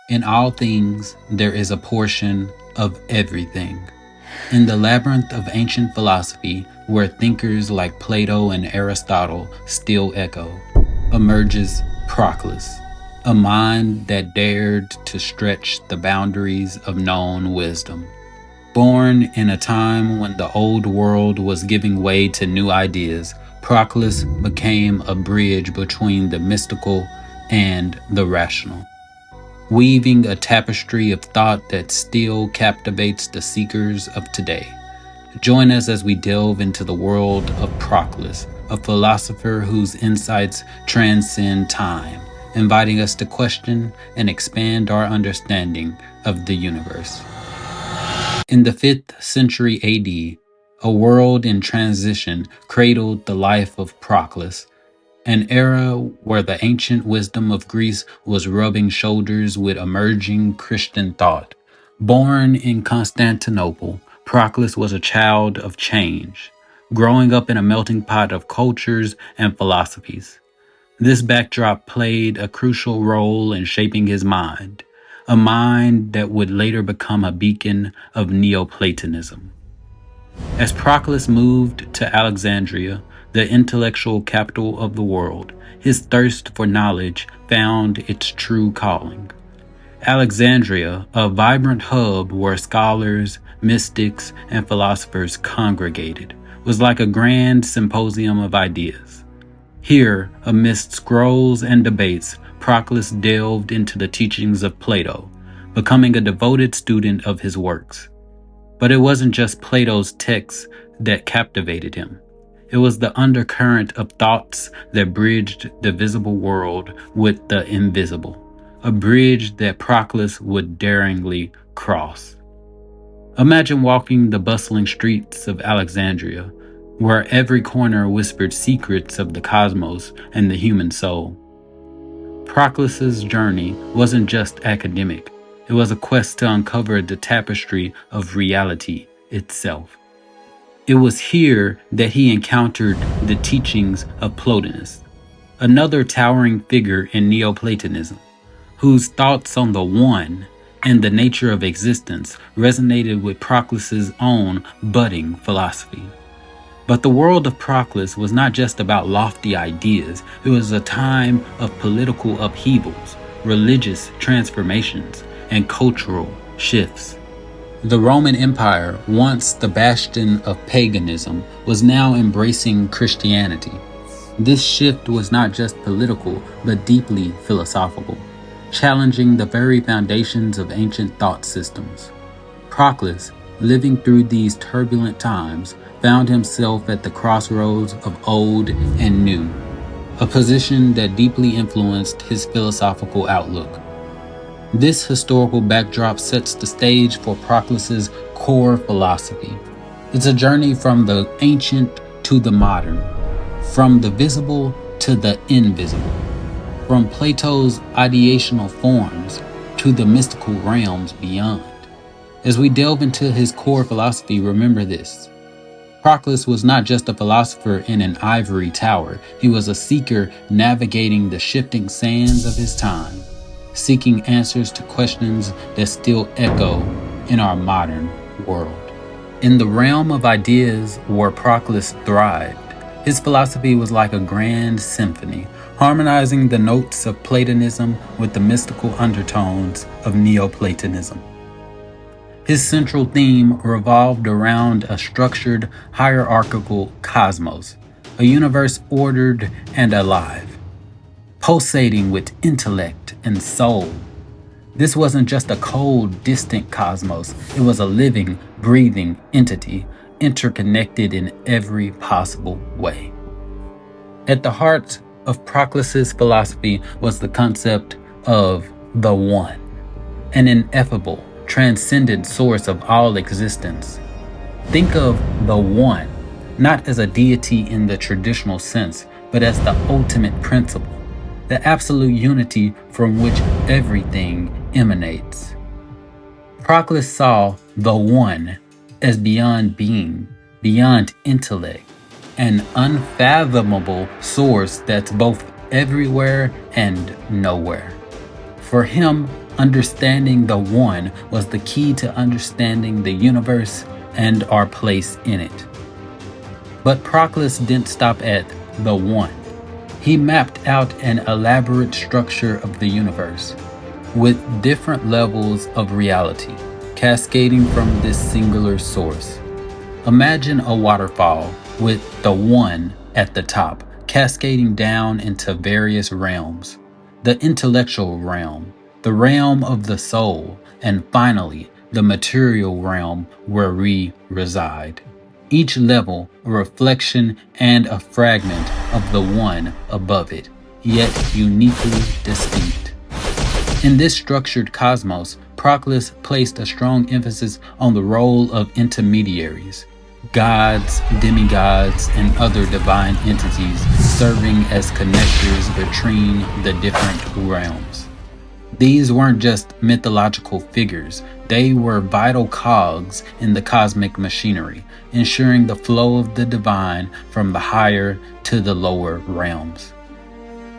In all things, there is a portion of everything. In the labyrinth of ancient philosophy, where thinkers like Plato and Aristotle still echo, emerges Proclus, a mind that dared to stretch the boundaries of known wisdom. Born in a time when the old world was giving way to new ideas, Proclus became a bridge between the mystical and the rational, weaving a tapestry of thought that still captivates the seekers of today. Join us as we delve into the world of Proclus, a philosopher whose insights transcend time, inviting us to question and expand our understanding of the universe. In the 5th century AD, a world in transition cradled the life of Proclus, an era where the ancient wisdom of Greece was rubbing shoulders with emerging Christian thought. Born in Constantinople, Proclus was a child of change, growing up in a melting pot of cultures and philosophies. This backdrop played a crucial role in shaping his mind, a mind that would later become a beacon of Neoplatonism. As Proclus moved to Alexandria, the intellectual capital of the world, his thirst for knowledge found its true calling. Alexandria, a vibrant hub where scholars, mystics, and philosophers congregated, was like a grand symposium of ideas. Here, amidst scrolls and debates, Proclus delved into the teachings of Plato, becoming a devoted student of his works. But it wasn't just Plato's texts that captivated him. It was the undercurrent of thoughts that bridged the visible world with the invisible, a bridge that Proclus would daringly cross. Imagine walking the bustling streets of Alexandria, where every corner whispered secrets of the cosmos and the human soul. Proclus's journey wasn't just academic. It was a quest to uncover the tapestry of reality itself. It was here that he encountered the teachings of Plotinus, another towering figure in Neoplatonism, whose thoughts on the one and the nature of existence resonated with Proclus's own budding philosophy. But the world of Proclus was not just about lofty ideas. It was a time of political upheavals, religious transformations, and cultural shifts. The Roman Empire, once the bastion of paganism, was now embracing Christianity. This shift was not just political, but deeply philosophical, challenging the very foundations of ancient thought systems. Proclus, living through these turbulent times, found himself at the crossroads of old and new, a position that deeply influenced his philosophical outlook. This historical backdrop sets the stage for Proclus's core philosophy. It's a journey from the ancient to the modern, from the visible to the invisible, from Plato's ideational forms to the mystical realms beyond. As we delve into his core philosophy, remember this. Proclus was not just a philosopher in an ivory tower. He was a seeker navigating the shifting sands of his time, seeking answers to questions that still echo in our modern world. In the realm of ideas where Proclus thrived, his philosophy was like a grand symphony, harmonizing the notes of Platonism with the mystical undertones of Neoplatonism. His central theme revolved around a structured, hierarchical cosmos, a universe ordered and alive, pulsating with intellect and soul. This wasn't just a cold, distant cosmos, it was a living, breathing entity, interconnected in every possible way. At the heart of Proclus's philosophy was the concept of the One, an ineffable, transcendent source of all existence. Think of the One, not as a deity in the traditional sense, but as the ultimate principle, the absolute unity from which everything emanates. Proclus saw the One as beyond being, beyond intellect, an unfathomable source that's both everywhere and nowhere. For him, Understanding the One was the key to understanding the universe and our place in it. But Proclus didn't stop at the One. He mapped out an elaborate structure of the universe, with different levels of reality, cascading from this singular source. Imagine a waterfall with the One at the top, cascading down into various realms. The intellectual realm, the realm of the soul, and finally, the material realm where we reside. Each level a reflection and a fragment of the One above it, yet uniquely distinct. In this structured cosmos, Proclus placed a strong emphasis on the role of intermediaries, gods, demigods, and other divine entities serving as connectors between the different realms. These weren't just mythological figures, they were vital cogs in the cosmic machinery, ensuring the flow of the divine from the higher to the lower realms.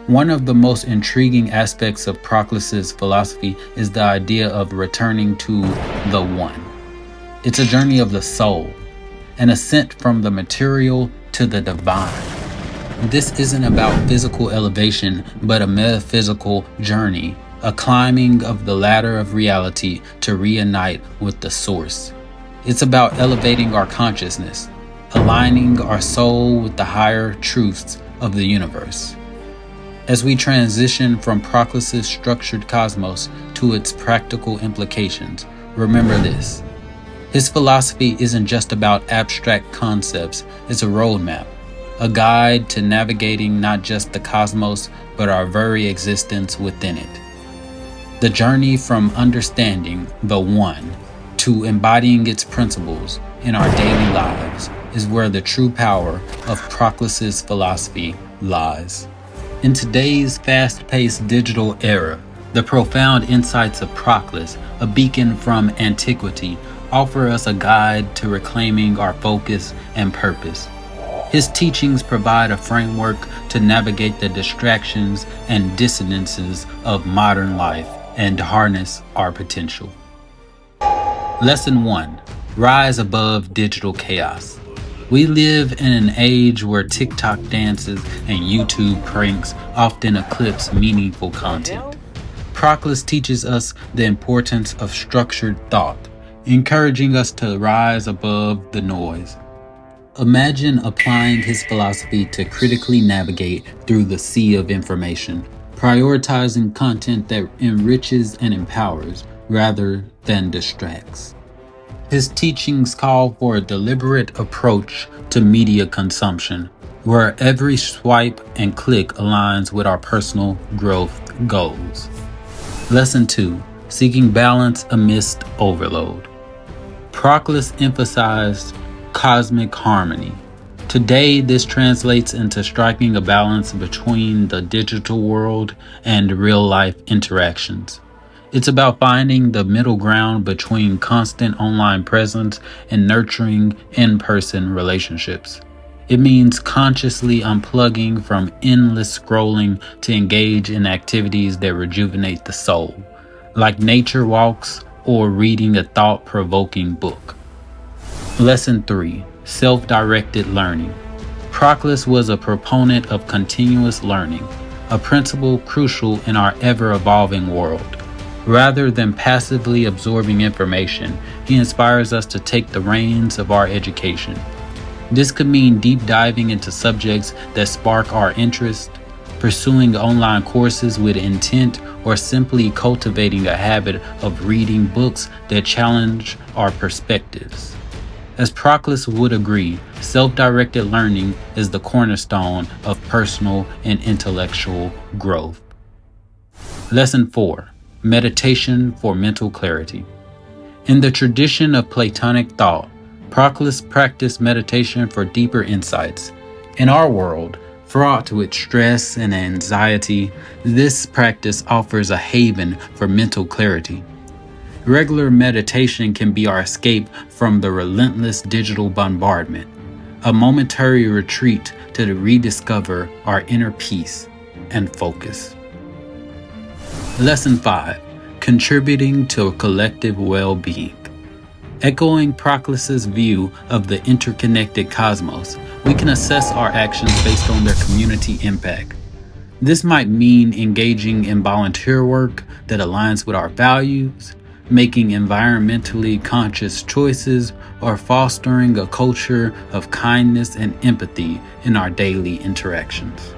One of the most intriguing aspects of Proclus's philosophy is the idea of returning to the One. It's a journey of the soul, an ascent from the material to the divine. This isn't about physical elevation, but a metaphysical journey, a climbing of the ladder of reality to reunite with the source. It's about elevating our consciousness, aligning our soul with the higher truths of the universe. As we transition from Proclus's structured cosmos to its practical implications, remember this. His philosophy isn't just about abstract concepts, it's a roadmap, a guide to navigating not just the cosmos, but our very existence within it. The journey from understanding the One to embodying its principles in our daily lives is where the true power of Proclus's philosophy lies. In today's fast-paced digital era, the profound insights of Proclus, a beacon from antiquity, offer us a guide to reclaiming our focus and purpose. His teachings provide a framework to navigate the distractions and dissonances of modern life and harness our potential. Lesson 1. Rise above digital chaos. We live in an age where TikTok dances and YouTube pranks often eclipse meaningful content. Proclus teaches us the importance of structured thought, encouraging us to rise above the noise. Imagine applying his philosophy to critically navigate through the sea of information, prioritizing content that enriches and empowers rather than distracts. His teachings call for a deliberate approach to media consumption, where every swipe and click aligns with our personal growth goals. Lesson 2. Seeking balance amidst overload. Proclus emphasized cosmic harmony. Today, this translates into striking a balance between the digital world and real-life interactions. It's about finding the middle ground between constant online presence and nurturing in-person relationships. It means consciously unplugging from endless scrolling to engage in activities that rejuvenate the soul, like nature walks or reading a thought-provoking book. Lesson 3. Self-directed learning. Proclus was a proponent of continuous learning, a principle crucial in our ever-evolving world. Rather than passively absorbing information, he inspires us to take the reins of our education. This could mean deep diving into subjects that spark our interest, pursuing online courses with intent, or simply cultivating a habit of reading books that challenge our perspectives. As Proclus would agree, self-directed learning is the cornerstone of personal and intellectual growth. Lesson 4. Meditation for mental clarity. In the tradition of Platonic thought, Proclus practiced meditation for deeper insights. In our world, fraught with stress and anxiety, this practice offers a haven for mental clarity. Regular meditation can be our escape from the relentless digital bombardment, a momentary retreat to rediscover our inner peace and focus. Lesson 5. contributing to collective well-being. Echoing Proclus's view of the interconnected cosmos, we can assess our actions based on their community impact. This might mean engaging in volunteer work that aligns with our values, making environmentally conscious choices, or fostering a culture of kindness and empathy in our daily interactions.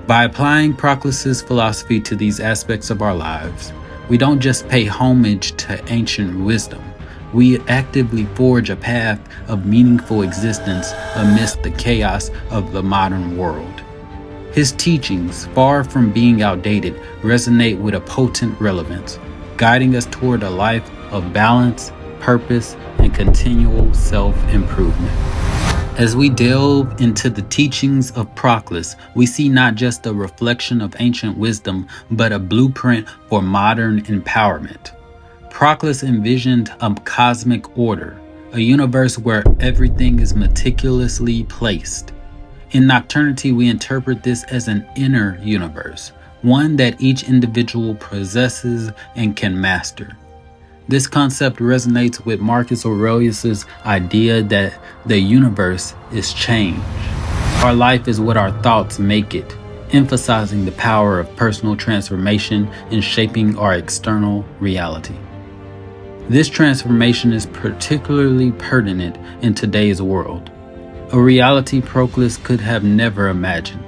By applying Proclus's philosophy to these aspects of our lives, we don't just pay homage to ancient wisdom, we actively forge a path of meaningful existence amidst the chaos of the modern world. His teachings, far from being outdated, resonate with a potent relevance, guiding us toward a life of balance, purpose, and continual self-improvement. As we delve into the teachings of Proclus, we see not just a reflection of ancient wisdom, but a blueprint for modern empowerment. Proclus envisioned a cosmic order, a universe where everything is meticulously placed. In Nocturnity, we interpret this as an inner universe, one that each individual possesses and can master. This concept resonates with Marcus Aurelius's idea that the universe is change. Our life is what our thoughts make it, emphasizing the power of personal transformation in shaping our external reality. This transformation is particularly pertinent in today's world, a reality Proclus could have never imagined.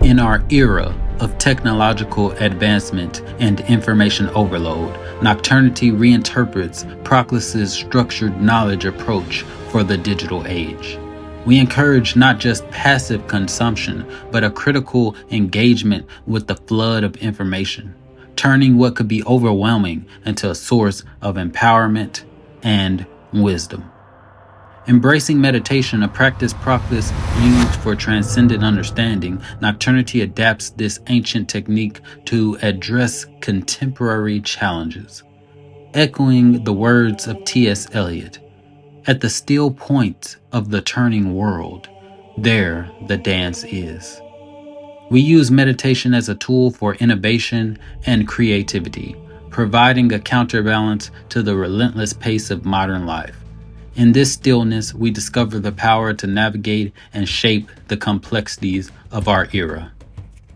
In our era of technological advancement and information overload, Nocturnity reinterprets Proclus's structured knowledge approach for the digital age. We encourage not just passive consumption, but a critical engagement with the flood of information, turning what could be overwhelming into a source of empowerment and wisdom. Embracing meditation, a practice Proclus used for transcendent understanding, Nocturnity adapts this ancient technique to address contemporary challenges. Echoing the words of T.S. Eliot, "At the still point of the turning world, there the dance is." We use meditation as a tool for innovation and creativity, providing a counterbalance to the relentless pace of modern life. In this stillness, we discover the power to navigate and shape the complexities of our era.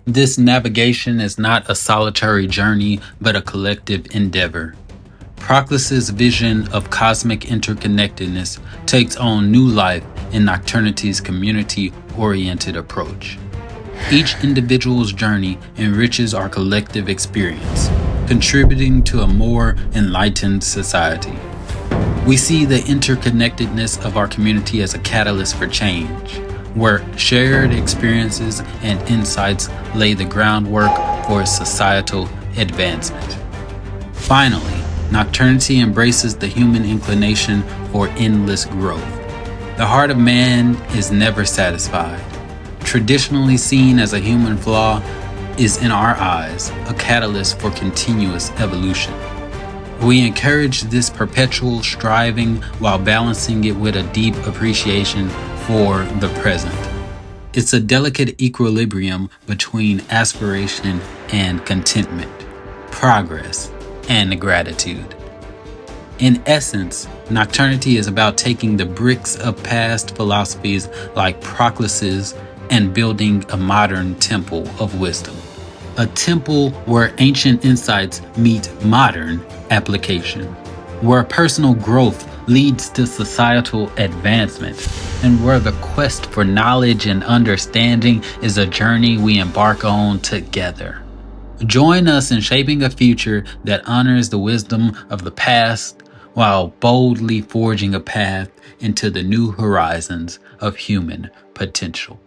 This navigation is not a solitary journey, but a collective endeavor. Proclus's vision of cosmic interconnectedness takes on new life in Nocturnity's community-oriented approach. Each individual's journey enriches our collective experience, contributing to a more enlightened society. We see the interconnectedness of our community as a catalyst for change, where shared experiences and insights lay the groundwork for societal advancement. Finally, Nocturnity embraces the human inclination for endless growth. The heart of man is never satisfied. Traditionally seen as a human flaw, is in our eyes a catalyst for continuous evolution. We encourage this perpetual striving while balancing it with a deep appreciation for the present. It's a delicate equilibrium between aspiration and contentment, progress and gratitude. In essence, Nocturnity is about taking the bricks of past philosophies like Proclus's and building a modern temple of wisdom. A temple where ancient insights meet modern application, where personal growth leads to societal advancement, and where the quest for knowledge and understanding is a journey we embark on together. Join us in shaping a future that honors the wisdom of the past while boldly forging a path into the new horizons of human potential.